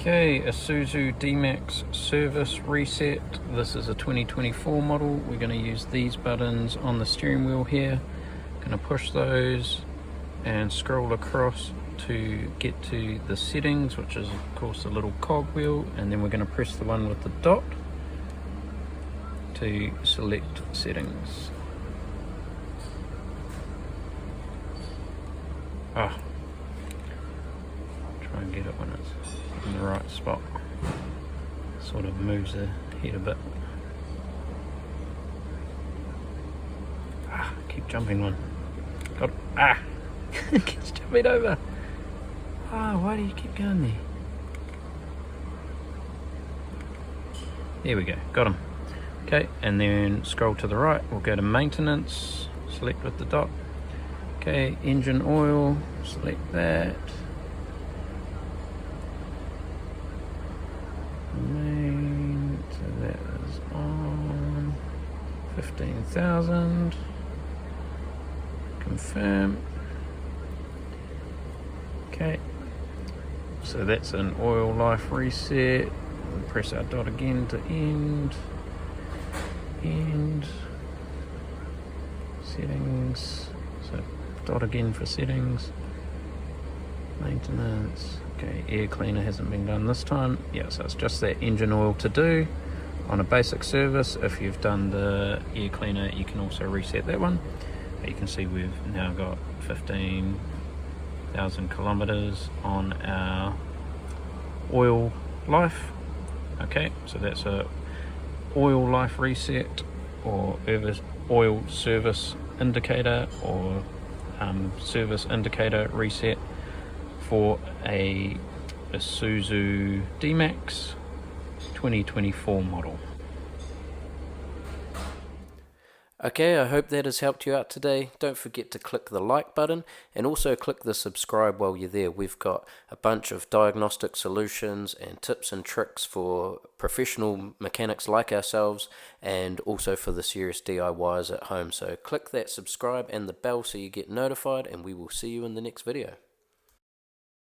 Okay, Isuzu D-Max service reset. This is a 2024 model. We're going to use these buttons on the steering wheel here. Going to push those and scroll across to get to the settings, which is of course a little cog wheel, and then we're going to press the one with the dot to select settings. Try and get it when it's in the right spot. Sort of moves the head a bit. Keep jumping one. Got it. Keeps jumping over. Why do you keep going there? There we go, got him. Okay, and then scroll to the right. We'll go to maintenance, select with the dot. Okay, engine oil, select that. So that is on 15,000. Confirm. Okay, so that's an oil life reset. We'll press our dot again to end. Settings. So dot again for settings. Maintenance. Okay, air cleaner hasn't been done this time. Yeah, so it's just that engine oil to do on a basic service. If you've done the air cleaner, you can also reset that one. But you can see we've now got 15,000 kilometers on our oil life. Okay, so that's a oil life reset, or oil service indicator, or service indicator reset for a Isuzu D-Max 2024 model. Okay, I hope that has helped you out today. Don't forget to click the like button and also click the subscribe while you're there. We've got a bunch of diagnostic solutions and tips and tricks for professional mechanics like ourselves, and also for the serious DIYers at home. So click that subscribe and the bell so you get notified, and we will see you in the next video.